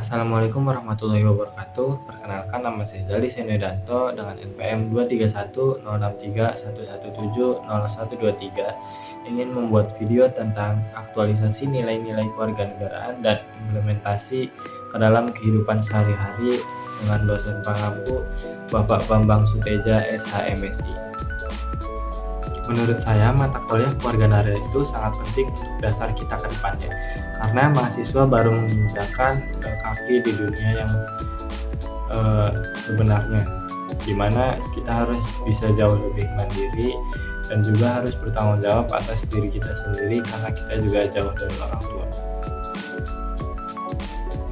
Assalamualaikum warahmatullahi wabarakatuh. Perkenalkan nama saya Zali Senodanto dengan NPM 2310631170123 ingin membuat video tentang aktualisasi nilai-nilai kewarganegaraan dan implementasi ke dalam kehidupan sehari-hari dengan dosen pengampu Bapak Bambang Suteja SHMSI. Menurut saya, mata kuliah kewarganegaraan itu sangat penting untuk dasar kita ke depannya. Karena mahasiswa baru menginjakan kaki di dunia yang sebenarnya, di mana kita harus bisa jauh lebih mandiri dan juga harus bertanggung jawab atas diri kita sendiri karena kita juga jauh dari orang tua.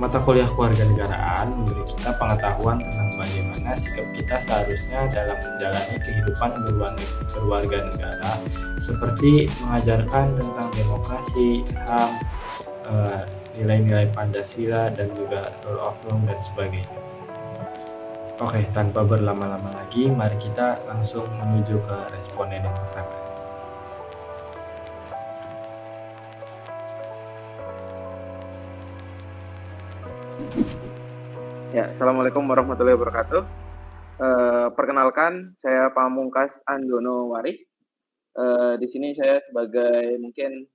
Mata kuliah kewarganegaraan memberi kita pengetahuan tentang bagaimana sikap kita seharusnya dalam menjalani kehidupan berwarga negara, seperti mengajarkan tentang demokrasi, HAM, nilai-nilai Pancasila, dan juga rule of law dan sebagainya. Oke, tanpa berlama-lama lagi, mari kita langsung menuju ke responden yang pertama. Ya, Assalamualaikum warahmatullahi wabarakatuh. Perkenalkan, saya Pamungkas Andono Wari. Di sini saya sebagai mungkin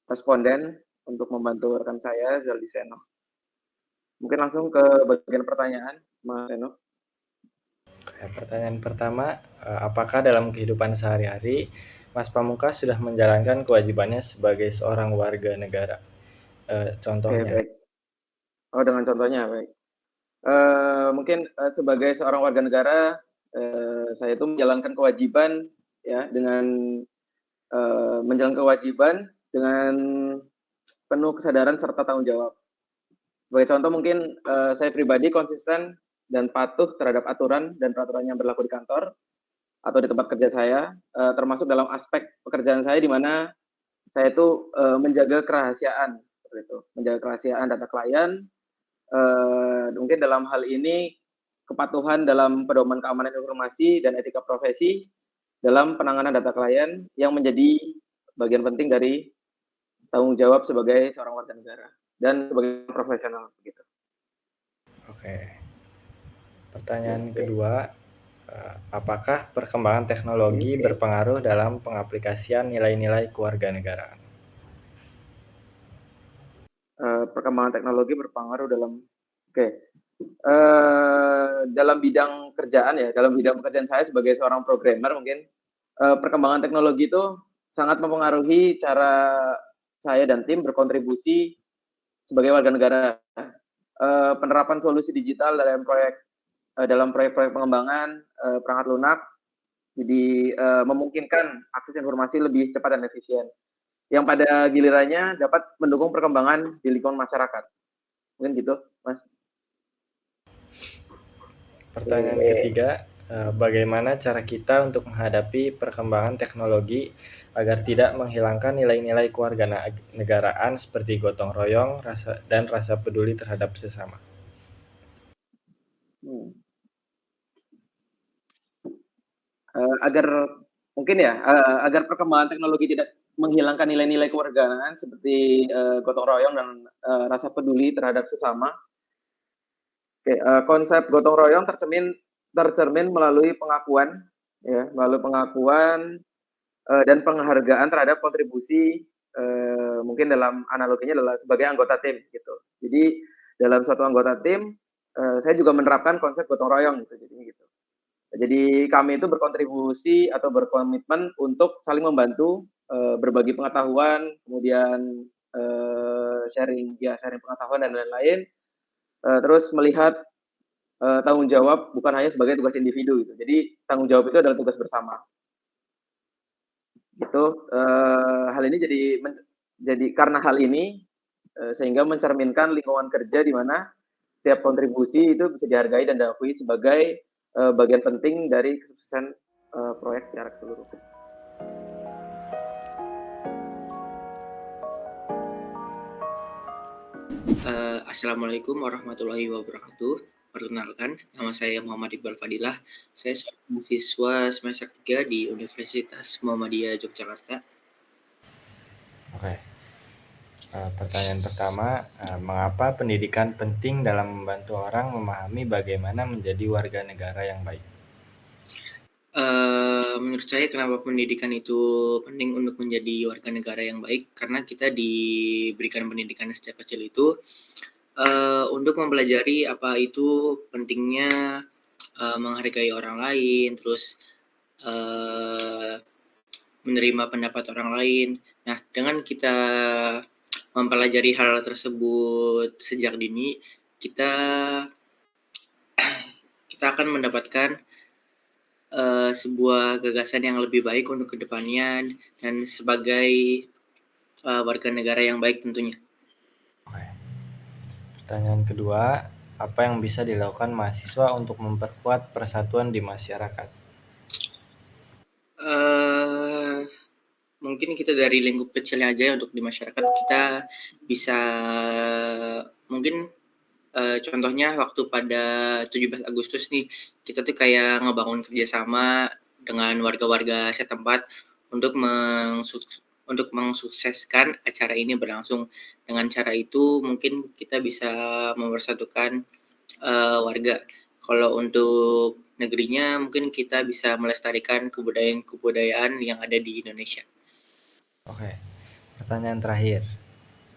responden untuk membantu rekan saya, Zaldi Seno. Mungkin langsung ke bagian pertanyaan, Mas Seno. Oke, pertanyaan pertama, apakah dalam kehidupan sehari-hari Mas Pamungkas sudah menjalankan kewajibannya sebagai seorang warga negara? Oke, Contohnya. baik. Oh, dengan contohnya, baik. Mungkin sebagai seorang warga negara, saya itu menjalankan kewajiban ya dengan menjalankan kewajiban dengan penuh kesadaran serta tanggung jawab. Sebagai contoh mungkin saya pribadi konsisten dan patuh terhadap aturan dan peraturan yang berlaku di kantor atau di tempat kerja saya, termasuk dalam aspek pekerjaan saya di mana saya itu menjaga kerahasiaan, seperti itu, menjaga kerahasiaan data klien. Mungkin dalam hal ini kepatuhan dalam pedoman keamanan informasi dan etika profesi dalam penanganan data klien yang menjadi bagian penting dari tanggung jawab sebagai seorang warga negara dan sebagai profesional begitu. Oke. Pertanyaan kedua, apakah perkembangan teknologi berpengaruh dalam pengaplikasian nilai-nilai kewarganegaraan? Perkembangan teknologi berpengaruh dalam dalam bidang kerjaan ya, dalam bidang pekerjaan saya sebagai seorang programmer mungkin, perkembangan teknologi itu sangat mempengaruhi cara saya dan tim berkontribusi sebagai warga negara. Penerapan solusi digital dalam proyek-proyek pengembangan perangkat lunak, jadi memungkinkan akses informasi lebih cepat dan efisien, yang pada gilirannya dapat mendukung perkembangan di lingkungan masyarakat. Mungkin gitu, Mas. Pertanyaan ketiga, bagaimana cara kita untuk menghadapi perkembangan teknologi agar tidak menghilangkan nilai-nilai kewarganegaraan seperti gotong royong dan rasa peduli terhadap sesama? Agar mungkin ya, agar perkembangan teknologi tidak menghilangkan nilai-nilai kewarganegaraan seperti gotong royong dan rasa peduli terhadap sesama. Konsep gotong royong tercermin melalui pengakuan, ya, melalui pengakuan dan penghargaan terhadap kontribusi, mungkin dalam analoginya adalah sebagai anggota tim gitu. Jadi dalam suatu anggota tim, saya juga menerapkan konsep gotong royong gitu, jadi gitu. Jadi kami itu berkontribusi atau berkomitmen untuk saling membantu, berbagi pengetahuan, kemudian sharing pengetahuan dan lain-lain, terus melihat tanggung jawab bukan hanya sebagai tugas individu gitu. Jadi tanggung jawab itu adalah tugas bersama. Gitu, hal ini jadi karena hal ini, sehingga mencerminkan lingkungan kerja di mana tiap kontribusi itu bisa dihargai dan diakui sebagai bagian penting dari kesuksesan proyek secara keseluruhan. Assalamualaikum warahmatullahi wabarakatuh. Perkenalkan, nama saya Muhammad Iqbal Fadilah. Saya seorang mahasiswa semester 3 di Universitas Muhammadiyah Yogyakarta. Oke. Pertanyaan pertama, mengapa pendidikan penting dalam membantu orang memahami bagaimana menjadi warga negara yang baik? Menurut saya kenapa pendidikan itu penting untuk menjadi warga negara yang baik, karena kita diberikan pendidikan sejak kecil itu, untuk mempelajari apa itu pentingnya, menghargai orang lain, terus, eee, menerima pendapat orang lain. Nah, dengan kita mempelajari hal tersebut sejak dini, kita kita akan mendapatkan sebuah gagasan yang lebih baik untuk kedepannya dan sebagai, warga negara yang baik tentunya. Oke. Pertanyaan kedua, apa yang bisa dilakukan mahasiswa untuk memperkuat persatuan di masyarakat? Eee, Mungkin kita dari lingkup kecilnya aja ya, untuk di masyarakat kita bisa mungkin, contohnya waktu pada 17 Agustus nih, kita tuh kayak ngebangun kerjasama dengan warga-warga setempat untuk mensukseskan acara ini berlangsung. Dengan cara itu mungkin kita bisa mempersatukan, warga. Kalau untuk negerinya mungkin kita bisa melestarikan kebudayaan-kebudayaan yang ada di Indonesia. Oke. Pertanyaan terakhir,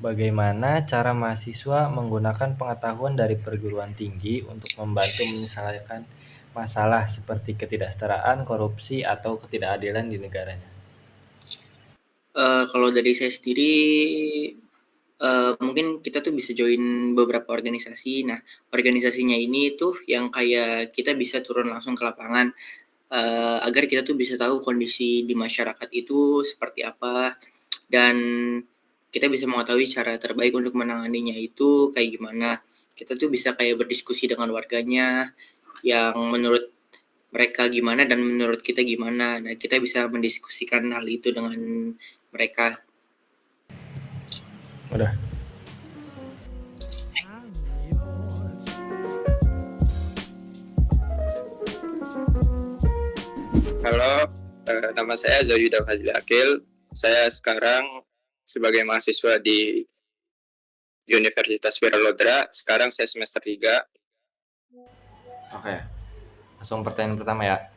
bagaimana cara mahasiswa menggunakan pengetahuan dari perguruan tinggi untuk membantu menyelesaikan masalah seperti ketidaksetaraan, korupsi, atau ketidakadilan di negaranya? Kalau dari saya sendiri, mungkin kita tuh bisa join beberapa organisasi. Nah, organisasinya ini tuh yang kayak kita bisa turun langsung ke lapangan, agar kita tuh bisa tahu kondisi di masyarakat itu seperti apa, dan kita bisa mengetahui cara terbaik untuk menanganinya itu kayak gimana. Kita tuh bisa kayak berdiskusi dengan warganya, yang menurut mereka gimana dan menurut kita gimana. Nah, kita bisa mendiskusikan hal itu dengan mereka. Udah. Halo, nama saya Zoyuda Fazli Akil. Saya sekarang sebagai mahasiswa di Universitas Wiralodra. Sekarang saya semester 3. Oke. Langsung pertanyaan pertama ya.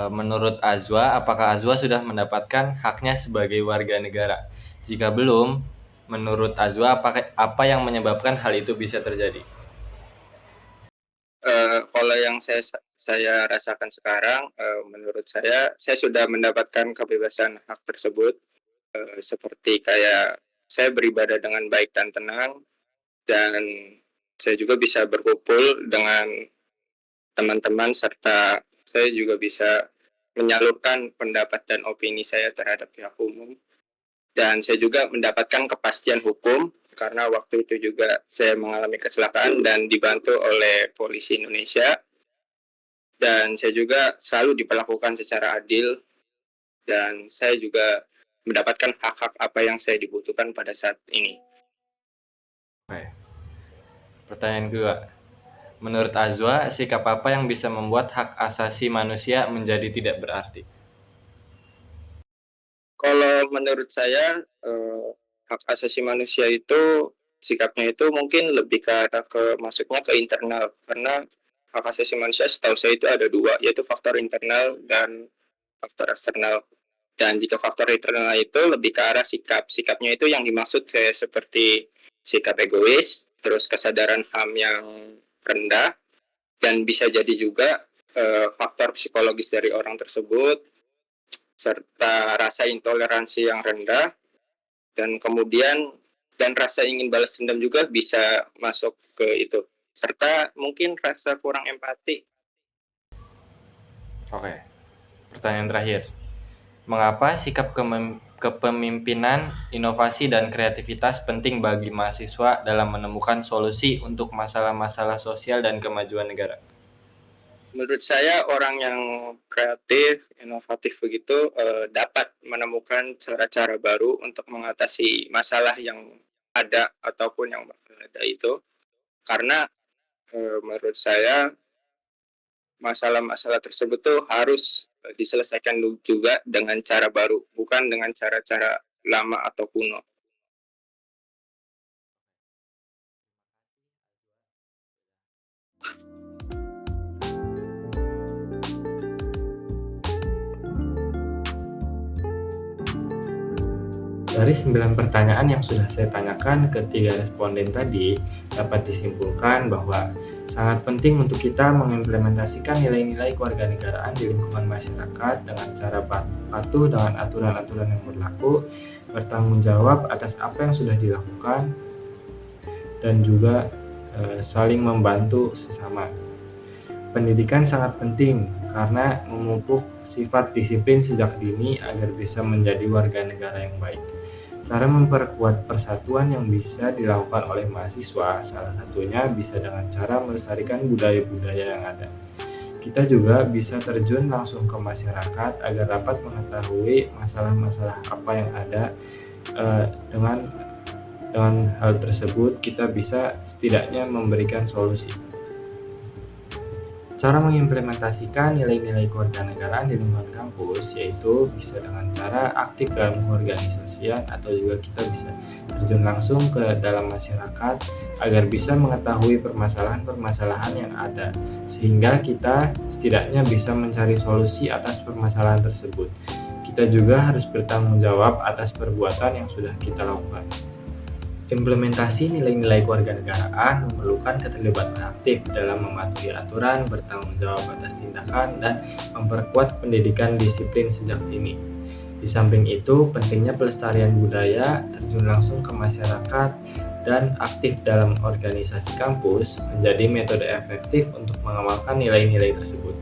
Menurut Azwa, apakah Azwa sudah mendapatkan haknya sebagai warga negara? Jika belum, menurut Azwa, apa yang menyebabkan hal itu bisa terjadi? Kalau yang saya rasakan sekarang, menurut saya sudah mendapatkan kebebasan hak tersebut, seperti kayak saya beribadah dengan baik dan tenang, dan saya juga bisa berkumpul dengan teman-teman, serta saya juga bisa menyalurkan pendapat dan opini saya terhadap pihak umum. Dan saya juga mendapatkan kepastian hukum karena waktu itu juga saya mengalami kecelakaan dan dibantu oleh polisi Indonesia. Dan saya juga selalu diperlakukan secara adil, dan saya juga mendapatkan hak-hak apa yang saya dibutuhkan pada saat ini. Oke. Pertanyaan kedua. Menurut Azwa, sikap apa yang bisa membuat hak asasi manusia menjadi tidak berarti? Kalau menurut saya, hak asasi manusia itu sikapnya itu mungkin lebih ke arah masuknya ke internal, karena hak asasi manusia setahu saya itu ada dua, yaitu faktor internal dan faktor eksternal. Dan jika faktor internal itu lebih ke arah sikapnya itu yang dimaksud kayak seperti sikap egois, terus kesadaran HAM yang rendah, dan bisa jadi juga faktor psikologis dari orang tersebut, serta rasa intoleransi yang rendah, dan kemudian dan rasa ingin balas dendam juga bisa masuk ke itu, serta mungkin rasa kurang empati. Oke. Pertanyaan terakhir. Mengapa sikap kepemimpinan, inovasi, dan kreativitas penting bagi mahasiswa dalam menemukan solusi untuk masalah-masalah sosial dan kemajuan negara? Menurut saya orang yang kreatif, inovatif begitu dapat menemukan cara-cara baru untuk mengatasi masalah yang ada ataupun yang bakal ada itu, karena menurut saya masalah-masalah tersebut tuh harus diselesaikan juga dengan cara baru, bukan dengan cara-cara lama atau kuno. Dari 9 pertanyaan yang sudah saya tanyakan ke 3 responden tadi, dapat disimpulkan bahwa sangat penting untuk kita mengimplementasikan nilai-nilai kewarganegaraan di lingkungan masyarakat dengan cara patuh dengan aturan-aturan yang berlaku, bertanggung jawab atas apa yang sudah dilakukan, dan juga saling membantu sesama. Pendidikan sangat penting karena memupuk sifat disiplin sejak dini agar bisa menjadi warga negara yang baik. Cara memperkuat persatuan yang bisa dilakukan oleh mahasiswa, salah satunya bisa dengan cara melestarikan budaya-budaya yang ada. Kita juga bisa terjun langsung ke masyarakat agar dapat mengetahui masalah-masalah apa yang ada. Dengan hal tersebut, kita bisa setidaknya memberikan solusi. Cara mengimplementasikan nilai-nilai kewarganegaraan di lingkungan kampus yaitu bisa dengan cara aktif dalam keorganisasian atau juga kita bisa terjun langsung ke dalam masyarakat agar bisa mengetahui permasalahan-permasalahan yang ada, sehingga kita setidaknya bisa mencari solusi atas permasalahan tersebut. Kita juga harus bertanggung jawab atas perbuatan yang sudah kita lakukan. Implementasi nilai-nilai kewarganegaraan memerlukan keterlibatan aktif dalam mematuhi aturan, bertanggung jawab atas tindakan, dan memperkuat pendidikan disiplin sejak dini. Di samping itu, pentingnya pelestarian budaya, terjun langsung ke masyarakat, dan aktif dalam organisasi kampus menjadi metode efektif untuk mengamalkan nilai-nilai tersebut.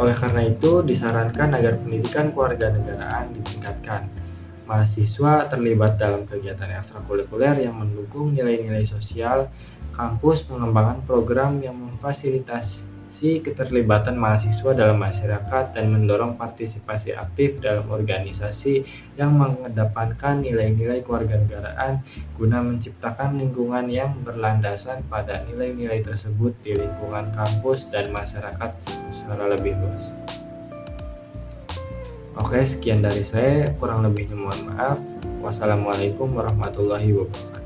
Oleh karena itu, disarankan agar pendidikan kewarganegaraan ditingkatkan. Mahasiswa terlibat dalam kegiatan ekstrakurikuler yang mendukung nilai-nilai sosial. Kampus mengembangkan program yang memfasilitasi keterlibatan mahasiswa dalam masyarakat dan mendorong partisipasi aktif dalam organisasi yang mengedepankan nilai-nilai kewarganegaraan guna menciptakan lingkungan yang berlandasan pada nilai-nilai tersebut di lingkungan kampus dan masyarakat secara lebih luas. Oke, sekian dari saya, kurang lebihnya mohon maaf. Wassalamualaikum warahmatullahi wabarakatuh.